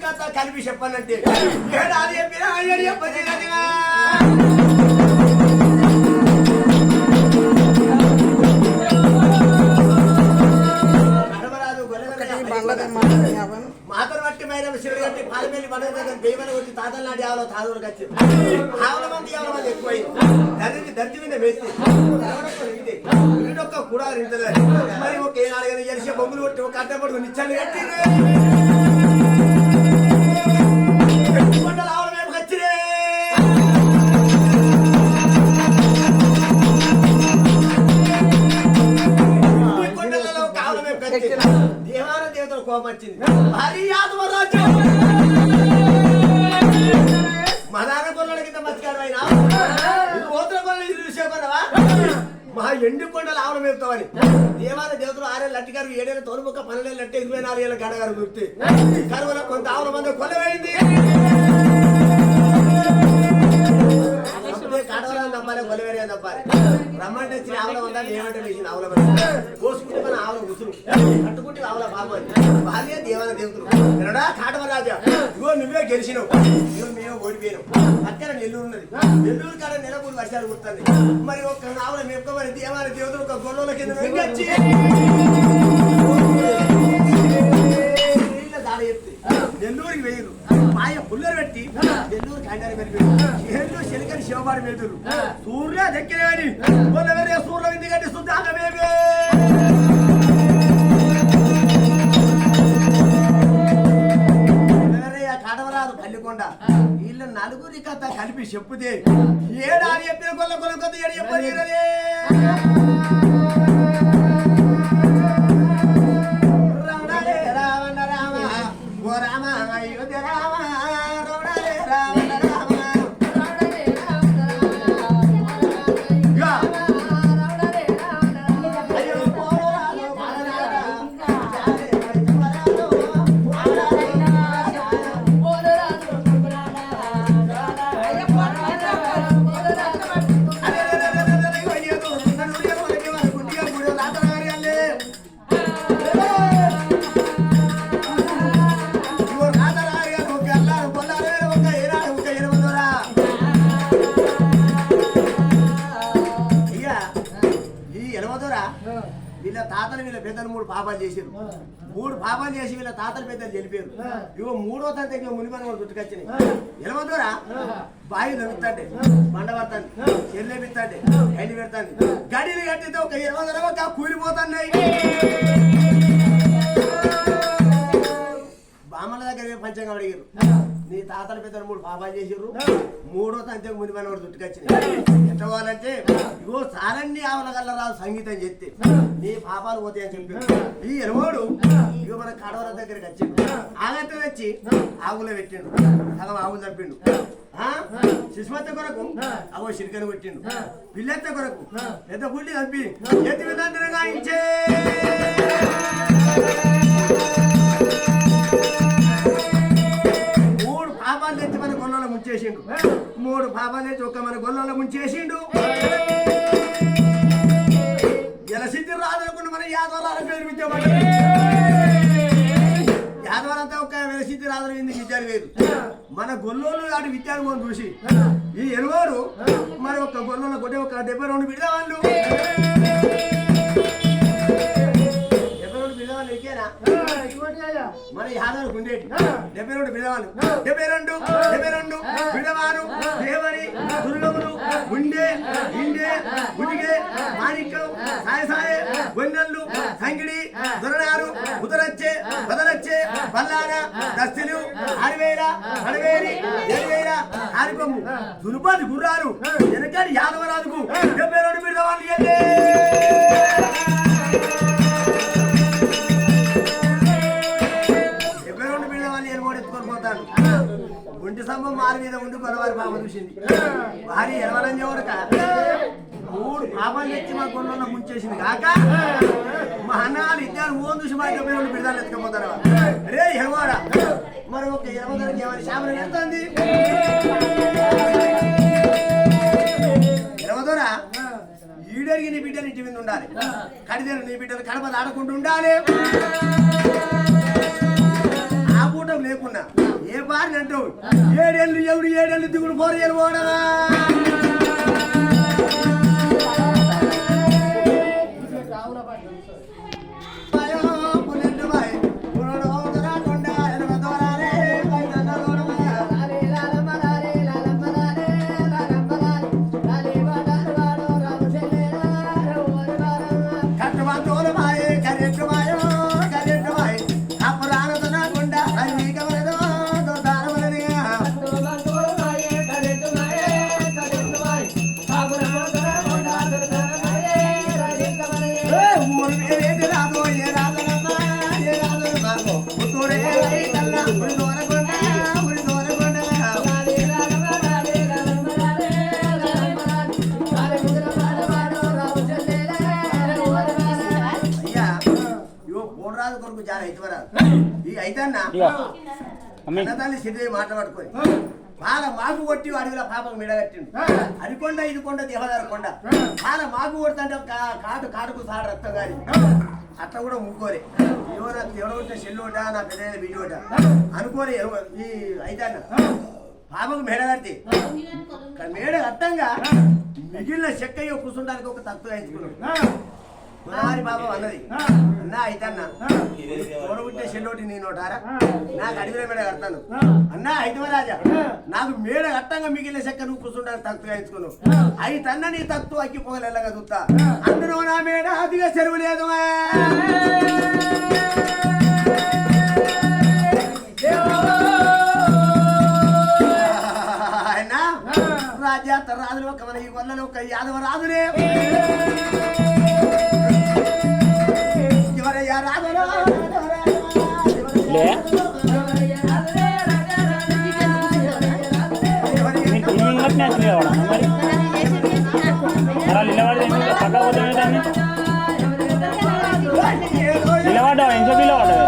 కథ కలిపి చెప్పాలంటే ఏడాది చెప్పినా ఏడు చెప్పదిగా మాతను బట్టి మైన శివుడు కట్టి పాలమేలి పండుగ దేవన వచ్చి తాతల నాటి ఆవుల తాదులకు వచ్చింది ఆవుల మంది ఎక్కువైంది దర్జి మీద వేస్తే వీడొక్క కూడా మరి ఒక ఏనాడు ఎలిసే బొమ్మలు కొట్టి ఒక అడ్డ పడుకు నిచ్చాను కట్టి ఆవుల మేము వచ్చిరే కొండలలో ఆవుల మేము కట్టి దేవాన దేవతలు కోపం వచ్చింది భారీ యాదవరాజు మదాన కొల్లల కింద మత్స్యకారు అయినా ఓతుల కొల్ల చూసేకొన్నవా మా ఎండు కొండలు ఆవులు మేపుతామని దేవాల దేవతలు 6 ఏళ్ళ లట్టిగారు 7 ఏళ్ళ తోలుముక్క 12 ఏళ్ళ లట్టి 24 ఏళ్ళ గడగారు గుర్తి కరువులో కొంత ఆవుల మంది కొల్లవేయింది కడవలను తప్పాలి కొలవేరే తప్పాలి రమ్మంటే వచ్చిన ఆవుల మందా ఏమంటే వేసిన ఆవుల మంది కోసుకుంటే మన ఆవుల ఉసురు కట్టుకుంటే ఆవుల బాబు భార్య దేవాల దేవతలు ఎనడా కాటవరాజా ఇగో నువ్వే గెలిచినావు ఇగో మేము ఓడిపోయినాం అక్కడ నెల్లూరు ఉన్నది నెల్లూరు కాడ నెలకూరు వర్షాలు కుడుతుంది మరి ఒక ఆవుల మేపుకోమని దేవాల దేవతలు ఒక గొర్రెల కింద వెంగచ్చి దాడి చెప్తే నెల్లూరుకి వేయరు మాయ పుల్లలు పెట్టి నెల్లూరు కాండారి పెరిపారు ఏళ్ళు శనికని శివబాడి పెడుతురు సూర్య దక్కినని వేరే సూర్యుల వింది కట్టి శుద్ధాక బేబే కాడవరాదు పల్లికొండ వీళ్ళ నలుగురి కథ కలిపి చెప్పుతే ఏడాది చెప్పిన కొల్ల కొత్త ఏడు చెప్పదే వీళ్ళ తాతలు వీళ్ళ పెద్దలు 3 పాపాలు చేసారు 3 పాపాలు చేసి వీళ్ళ తాతలు పెద్దలు తెలిపారు ఇగో 3వ తండ్రికి మునిపని కూడా గుర్తుకొచ్చినాయి ఎలవదూరా బావి దొరుకుతాంటే బండ పడతాండి చెల్లె పెడతాండి గడ్డి పెడతాండి గడిని కట్టితే ఒక 20 ఒక కూలిపోతున్నాయి బామ్మల దగ్గర పంచంగా అడిగారు నీ తాతల పెద్దలు 3 పాపాలు చేసారు 3వ తండ్రికి మునిపని కూడా గుర్తుకొచ్చినాయి ఎట్లా పోవాలంటే ఇగో సారండి ఆవుల గల్ల రాదు సంగీతం చెప్తే నీ పాపాలు పోతాయని చెప్పారు ఈ ఎలవోడు ఇగో మన కడవల దగ్గరికి వచ్చిండు ఆగట్ట వచ్చి ఆవులో పెట్టిండు సగం ఆవులు చంపిండు శిశుమత్త కొరకు అవో చిరికను కొట్టిండు పిల్లెత్త కొరకు పెద్ద గుడ్డి చంపి ఎత్తి విధానం గాయించే 3 పాపాలు తెచ్చి మన గొల్లలో ముంచేసిండు 3 పాపాలు తెచ్చి ఒక్క మన గొల్లలో ముంచేసిండు ఇలా సిద్ధి రాదనుకున్న మన యాదవరాల పేరు విద్యపడ్డ యాదవరంతా ఒక సిద్ధి రాదు విద్యాలు వేరు మన గొల్లోళ్ళు నాటి విద్యానుభవం చూసి ఈ ఎరువాడు మరి ఒక గొల్లలో కొట్టే ఒక 72 బిడ్డవాళ్ళు 72 బిడ్డవాళ్ళు ఎక్కేనా మన యాదవులకు ఉండేటి 72 బిడవాళ్ళు 72 బిడవారు దేవరి దుర్గములు గుండె ఇండే గుడిగే మాణిక్యం సాయసాయే గొన్నెళ్ళు సంగిడి దొరనారు ఉదరచ్చే బదరచ్చే బల్లాన దస్తులు ఆరివేల అడవేరి ఎరివేల ఆరికొమ్ము దునుపది గుర్రాలు వెనకటి యాదవరాజుకు 72 బిడవాళ్ళు ఏంటే ఒంటి స్తంభం మారి మీద ఉండి కొలవారి పాప చూసింది భార్య ఎలవలని ఎవరక 3 పాపాలు తెచ్చి మా కొన్న ముంచేసింది కాక మా అన్నగారు ఇద్దరు మోహన్ చూసి మా 72 బిడ్డలు ఎత్తుకపోతారు రే ఎలవాడా మరి ఒక 20 ఏమైనా శాపం ఎంతంది ఎలవదోరా ఈడరికి నీ బిడ్డలు ఇంటి మీద ఉండాలి కడిదేరు నీ బిడ్డలు కడప దాడకుండా ఉండాలి ఆ పూటం లేకున్నా ఏడేళ్ళు ఎవడు ఏడేళ్ళు దిగుడు పోరయ్యలు పోవడమా అన్నదాన్ని సిద్ధి మాట పట్టుకొని బాగా మాకు కొట్టి అడవిలో పాపం మిడగట్టిండు అదికొండ ఇది కొండ దేవదార కొండ బాగా మాకు కొడుతుంటే కాటుకు సాడు రక్తం కానీ అట్లా కూడా ముక్కోరే ఎవడొట్టిన చెల్లుట నా పెద్ద బిడ్డోట అనుకోని ఈ అయితే పాపకు మేడ కట్టి మేడ కట్టంగా మిగిలిన చెక్కయ్య కూర్చుంటానికి ఒక తక్కువ ఎంచుకున్నాడు గుణవారి బాబా అన్నది అన్నా అయితన్నా తోడబుట్టే చెల్లోటి నేనోటారా నాకు అడవిలో మేడ కడతాను అన్నా అయితవరాజా నాకు మేడ కట్టంగా మిగిలిన చెక్క నువ్వు కూర్చుంటానికి తక్కువ ఎంచుకున్నావు అయితన్నా నీ తక్కువ అక్కి పోగలెల్లగా చూస్తా అందులో నా మేడ అదిగా చెరువు లేదు ఆయన రాజాత రాజులు ఒక మన ఈ వల్ల ఒక యాదవ రాజులే నిలబడ్డా ఇంకో నిలబడ్డా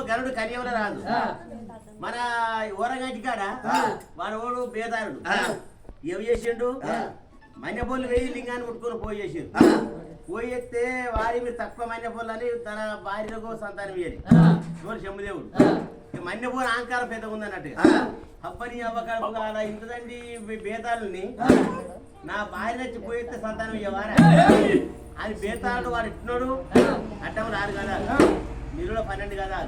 గరుడు కన్యవల రాదు మన ఊరగంటి కాడ వాడు బేదారుడు ఏం చేసిండు మన్యపొల్లు వేయి లింగాన్ని ముట్టుకొని పోయి చేసిండు పోయేస్తే వారి మీరు తక్కువ మన్యపొల్లు అని తన భార్యకు సంతానం ఇయ్యాలి ఎవరు శంభుదేవుడు మన్యపొల్లు అహంకారం పెద్దగా ఉందన్నట్టుగా అప్పని అవ్వకాల ఇంతదండి బేతాళుని నా భార్య వచ్చి పోయేస్తే సంతానం ఇయ్యవారా అది బేతాళుడు వాడు ఇట్టున్నాడు అట్టం రాదు కదా నిరులో 12 కదా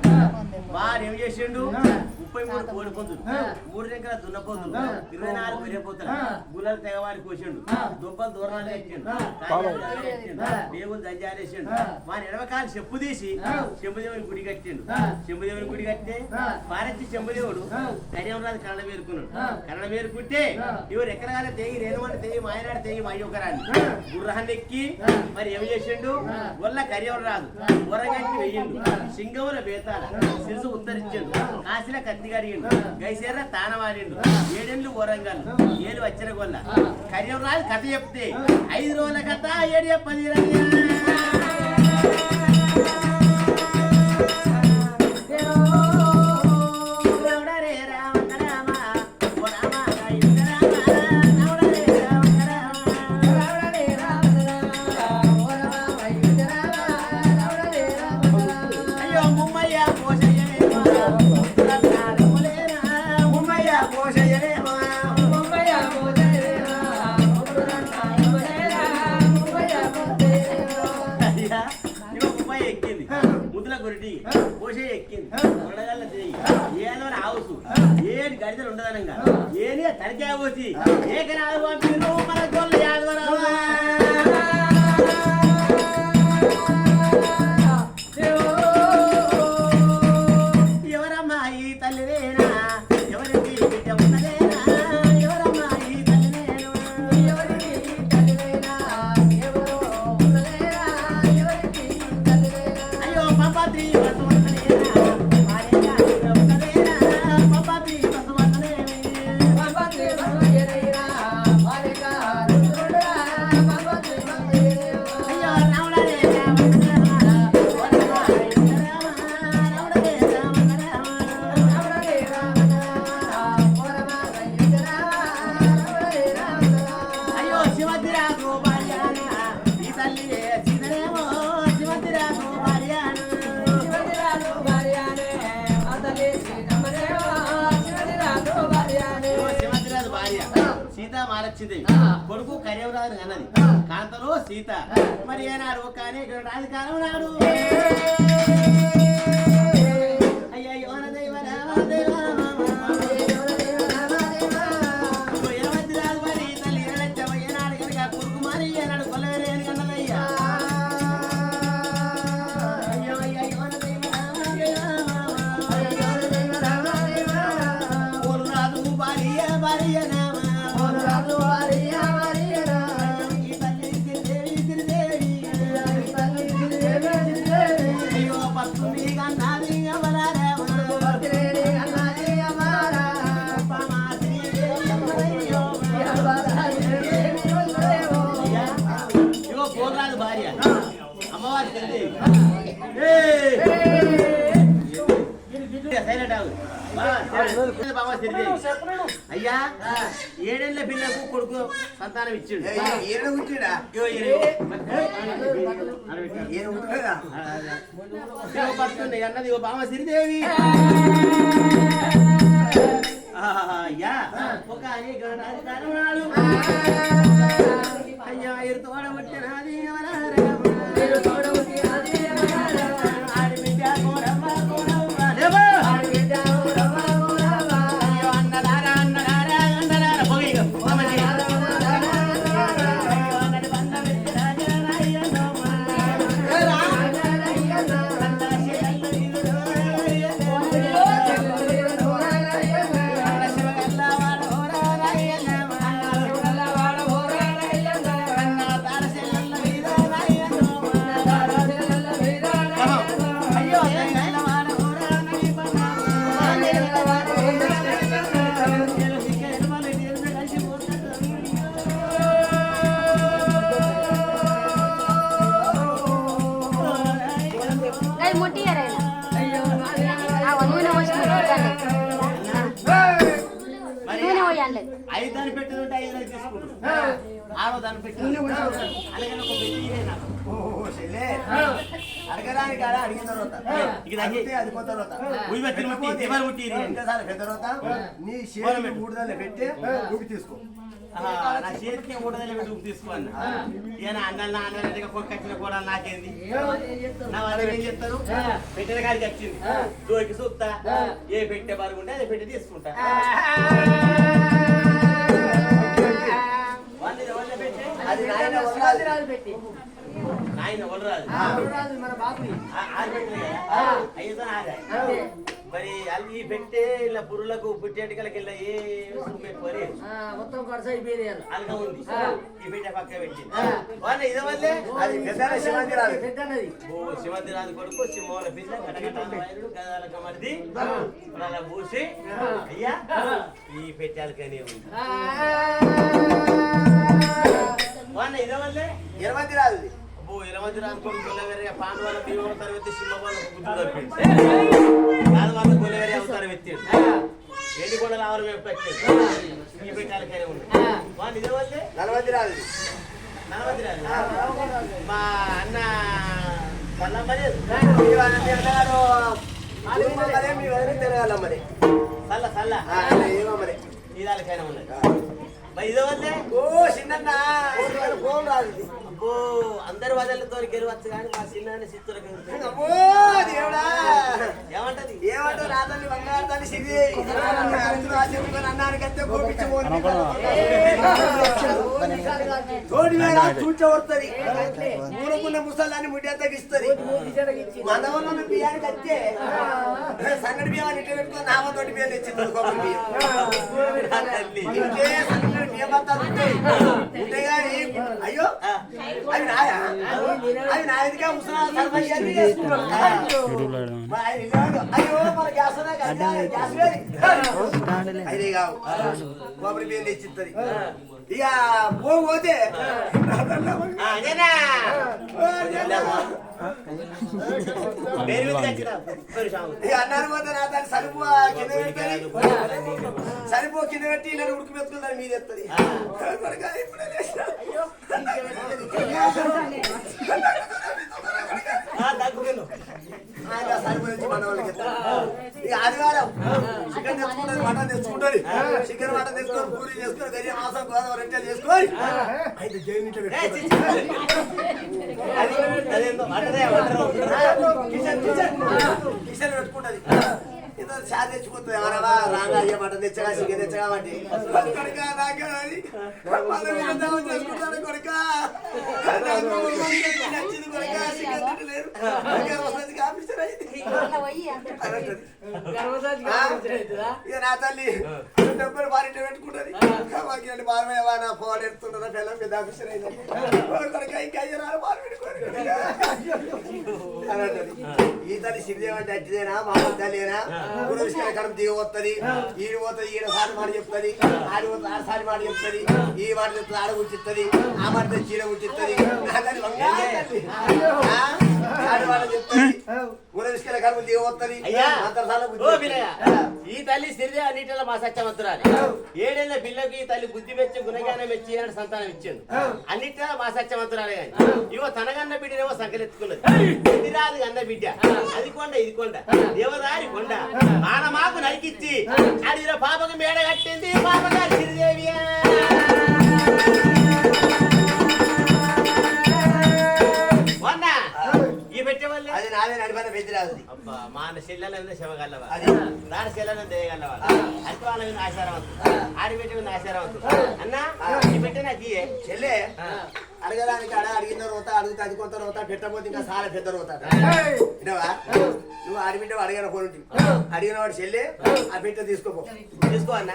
వాడు ఏం చేసిండు 33 కోడి పొందులు 3 దగ్గర దున్నపోతులు 24 పెరిగిపోతులు గుల్లలు తెగవాడి కోసిండు దుబ్బలు దూరాలు ఎక్కిండు దేవుడు దంజాలేసిండు వాని ఎడవకాలు చెప్పు తీసి శంభుదేవుని గుడి కట్టిండు శంభుదేవుని గుడి కట్టే పారెత్తి శంభుదేవుడు కన్యవరాజు కన్నడ వేరుకున్నాడు కన్నడ వేరుకుంటే ఇవరు ఎక్కడగానే తెగి రేణుమని తెగి మాయనాడు తెగి మాయొకరాన్ని గుర్రాన్ని ఎక్కి మరి ఏం చేసిండు వల్ల కన్యవరాజు ఊరగంటి వెయ్యిండు సింగముల బేతాల శిరసు ఉత్తరించిండు కాశీల కత్తి కడిగిండు గైసేర్ర తానవాడిండు 7 ఏళ్ళు ఓరంగాలు 7 వచ్చిన గొల్ల కన్యవరాజు కథ చెప్తే 5 రోజుల కథ 7 చెప్పది చూసి ఏకనాథు పంపిరు మన గొల్ల యాదవరావు ఎవరమ్మా ఈ తల్లివేనా ఎవరికి బిడ్డ ఉన్నదేనా ఎవరమ్మా ఈ తల్లివేనా ఎవరికి తల్లివేనా ఎవరో ఉన్నదేనా ఎవరికి తల్లివేనా అయ్యో పాపాత్రి వసువన్నదేనా మారేగా ఉన్నదేనా పాపాత్రి వసువన్నదేనా పాపాత్రి వసువన్నదేనా మారేగా ఉన్నదేనా పాపాత్రి వసువన్నదేనా అయ్యో రావణరే సీత మాలచ్చింది కొడుకు కర్యవరాజు అన్నది కాంతలో సీత మరి ఏనాడు కానీ రాజకాలం నాడు అయ్యో రాజు మరి తల్లి ఏనాడు కనుక కొడుకు మరి ఏనాడు కొల్లవేరే అని కన్నదయ్యా అయ్యా ఏడేళ్ల పిల్లకు కొడుకు సంతానం ఇచ్చిండు అన్నది బామ శ్రీదేవి అయ్యా ఒక అయ్యా ఎరుతోడ పుట్టినది ఐదు దాన్ని పెట్టింటే 5 తీసుకుంటారు ఆరో దాన్ని పెట్టి అడగడానికి అడిగిన తర్వాత అది కొత్త తర్వాత నీ చేతి ఊడదల పెట్టి ఊపి తీసుకో నా చేతికి ఊడదల పెట్టి ఊపి తీసుకోండి అన్న కొక్కొచ్చిన కూడా నాకేంది నా వాళ్ళు ఏం చెప్తారు పెట్టిన కాడికి వచ్చింది దోకి చూస్తా ఏ పెట్టే బాగుంటే అది పెట్టి తీసుకుంటా అది నాయన పెట్టి నాయన వలరాజు మన బాబుని మరి అల్లి పెట్టే ఇలా పురులకు పుట్టేటికలకి వెళ్ళి ఏ మొత్తం ఖర్చు అయిపోయింది అల్గా ఉంది ఈ పెట్టే పక్క పెట్టి వాళ్ళ ఇది వల్లే అది శివంతిరాజు ఓ శివంతిరాజు కొడుకు సింహోల పిల్ల కటకటాలు గదాల కమర్ది అలా పూసి అయ్యా ఈ పెట్టాలకనే ఉంది వాళ్ళ ఇది వల్లే ఇరవంతిరాజు ఇరవంతిరాజు కొడుకు గొల్లవేరే పాండవాళ్ళ భీమవ తరగతి సింహవాళ్ళకు గుర్తు తప్పింది వాళ్ళ గొల్లవేరే అవతారం ఎత్తాడు ఏది కూడా రావాలి మేము పెట్టాడు ఈ పెట్టాలకైనా ఉంది వాళ్ళు ఇదే వల్లే నలవంతిరాజు మా అన్న పల్లమ్మని తిరగాల మరి చల్ల ఏమో మరి ఈ దానికైనా ఉన్నది మరి ఇదే వల్లే ఓ చిన్న ఫోన్ రాదు అబ్బో అందరి వదలతో గెలవచ్చు కానీ మా చిన్న చిత్తులకు అమ్మో దేవుడా ఏమంటది ఏమంటారు నా తల్లి బంగారు తల్లి సిరి అన్నానికంటే తోటి వేళ చూచ వస్తుంది ఊరుకున్న ముసలాన్ని ముడ్డి తగ్గిస్తుంది మనవన్న బియ్యానికి వచ్చే సంగటి బియ్యాన్ని ఇట్లా పెట్టుకుని నామతోటి బియ్యం తెచ్చింది కొబ్బరి బియ్యం ఇంకే సంగటి బియ్యం బత్తాలు ఉంటాయి ఉంటాయి కానీ అయ్యో అవి నాయా అవి నాయదిగా ముసలా సర్పంచ్ అని చేసుకున్నాడు అయ్యో మన గ్యాస్ గ్యాస్ అయితే కావు కొబ్బరి బియ్యం తెచ్చిస్తుంది ఇక పోతే అన్నారు పోతే నా దాన్ని సరిపో కింద పెట్టి సరిపో కింద పెట్టి నేను ఉడికి పెట్టుకుని దాన్ని మీద ఎత్తది సరిపోయించి మన వాళ్ళకి ఇక ఆదివారం చికెన్ తెచ్చుకుంటుంది మటన్ తెచ్చుకుంటుంది చికెన్ మటన్ తెచ్చుకొని పూరి చేసుకొని గరియ మాసం గోదావరి రొట్టెలు చేసుకొని అయితే జైలు కిచెన్ పెట్టుకుంటది ఇంత చా తెచ్చుకుంటుంది ఎవరవా రాగా అయ్యే మటన్ తెచ్చగా చికెన్ తెచ్చగా వాటి కొడుక నాకే చేసుకుంటాడు కొడుక నచ్చింది కొడుక చికెన్ తింటలేరు ఆఫీసర్ అయింది ఇక నా తల్లి డబ్బులు బారింట పెట్టుకుంటది మాకు బారమేవా నా ఫోన్ ఎడుతుంటదా పిల్లలు పెద్ద ఆఫీసర్ అయింది కొడుక ఇంకా అయ్యారు బారు పెట్టుకోరు ఈ తల్లి సిరిదేవంటే అట్టిదేనా మా తల్లినా గురువిష్కర కడుపు దిగ వస్తుంది ఈడు పోతుంది ఈడ సారి మాట చెప్తుంది ఆడి పోతుంది ఆడ సారి మాట చెప్తుంది ఈ మాట చెప్తుంది ఆడ గుర్తిస్తుంది ఆ మాట చీడ గుర్తిస్తుంది ఆడి మాట చెప్తుంది గురువిష్కర కడుపు దిగ వస్తుంది ఈ తల్లి సిరిదే అన్నిటిలో మా సత్యవంతురాలి ఏడేళ్ల పిల్లకి ఈ తల్లి బుద్ధి మెచ్చి గుణగానం మెచ్చి అని సంతానం ఇచ్చింది అన్నిటిలో మా సత్యవంతురాలే కానీ ఇవో తనగన్న బిడ్డనేమో సంకలెత్తుకున్నది ఇది రాదు అన్న బిడ్డ అది కొండ ఇది కొండ దేవదారి కొండ మానమాకు నరికిచ్చి అడిగిన పాపకు మేడ కట్టింది పాపగారు సిరిదేవి ఈ పెట్టేవాళ్ళు అది నాదే నడిపన్న పెద్దరాదు అబ్బా మన చెల్లెలంతా శివగల్లవా దాని చెల్లెలను దేయగలవా అంటే వాళ్ళ ఆశారవంతు ఆడి పెట్టి ఆశారవంతు అన్నా ఈ పెట్టే నాకు చెల్లె అడగడానికి అడిగిన తర్వాత అడుగుతా అది కొంత తర్వాత పెట్టబోతే ఇంకా చాలా పెద్ద అవుతాడు వినవా నువ్వు ఆడిబిడ్డ అడిగిన కొనుంటి అడిగిన వాడు చెల్లె ఆ పెట్ట తీసుకోపో తీసుకో అన్న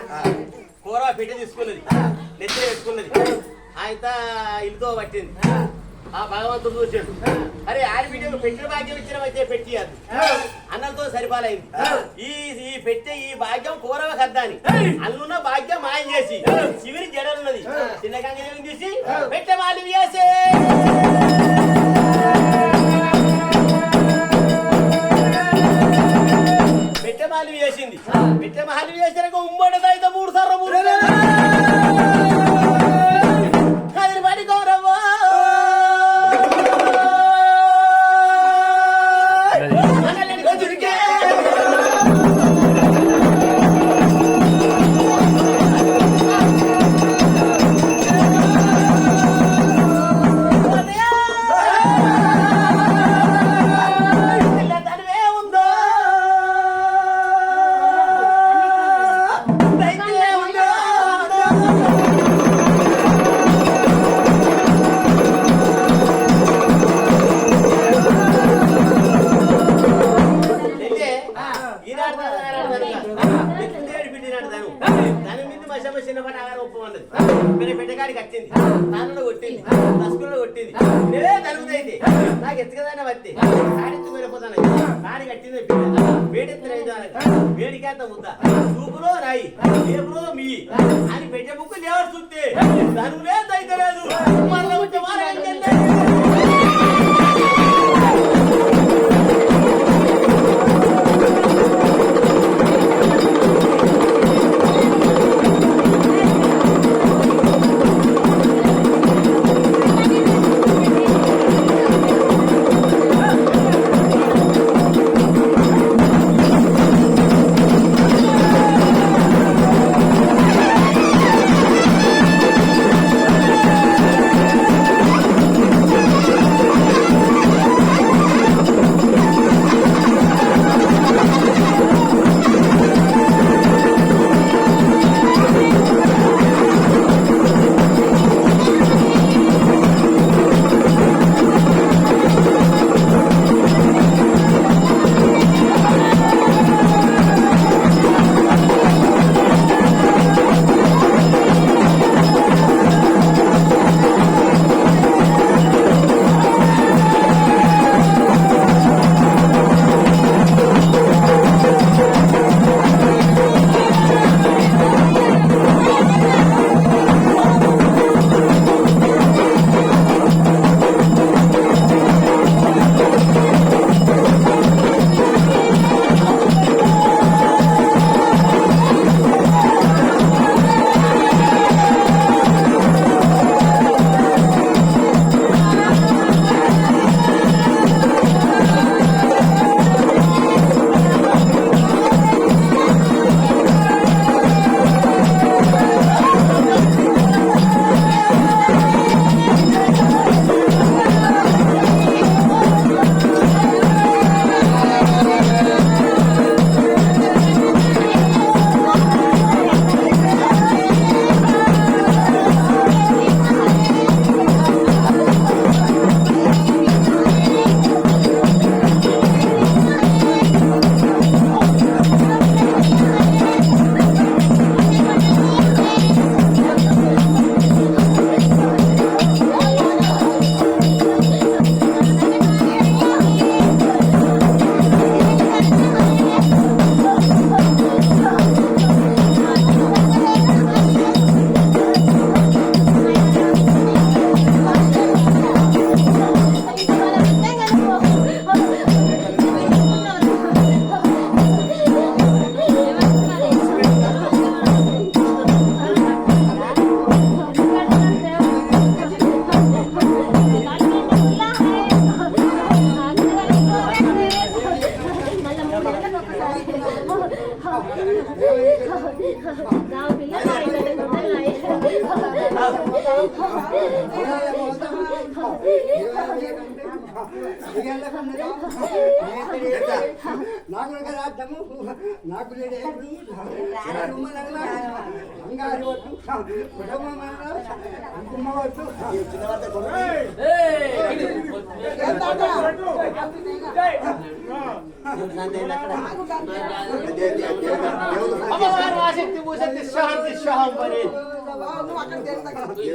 కూర పెట్ట తీసుకున్నది నెత్తి వేసుకున్నది ఆయన ఇల్లుతో పట్టింది ఆ భగవంతుడు చూసాడు అరే ఆడిబిడ్డకు పెట్టిన భాగ్యం ఇచ్చినవైతే పెట్టియద్దు అన్నలతో సరిపాలైంది ఈ పెట్టే ఈ భాగ్యం కూరవ కద్దాని అల్లున్న భాగ్యం మాయం చేసి చివరి జడలున్నది చిన్న గంగదేవిని తీసి పెట్టే వాళ్ళు వేసే పెట్టే మాలు వేసింది పెట్టే మహాలు వేసాక ఉమ్మడితో అయితే 3 సార్లు 3 అది పడి గౌరవ్వా పెట్టగాడికి వచ్చింది నాన్నలో కొట్టింది దస్కుల్లో కొట్టింది నేనే తలుగుతాయి నాకు ఎత్తుకదైనా వత్తి కాడెత్తి వెళ్ళిపోతాను కాడి కట్టింది వేడెత్తిన వేడికేంత ముద్ద చూపులో రాయి ఏపులో మీ అని పెట్టే ముక్కు లేవరు చూస్తే తనులే దయతలేదు మళ్ళీ వచ్చే వారు నాకు రాజ్యము నాకు బంగారు వద్దు కుటుంబం అంకుమ్మ వద్దు అమ్మవారు ఆసక్తి భూసక్తి శాంతి శాహం పని ఇది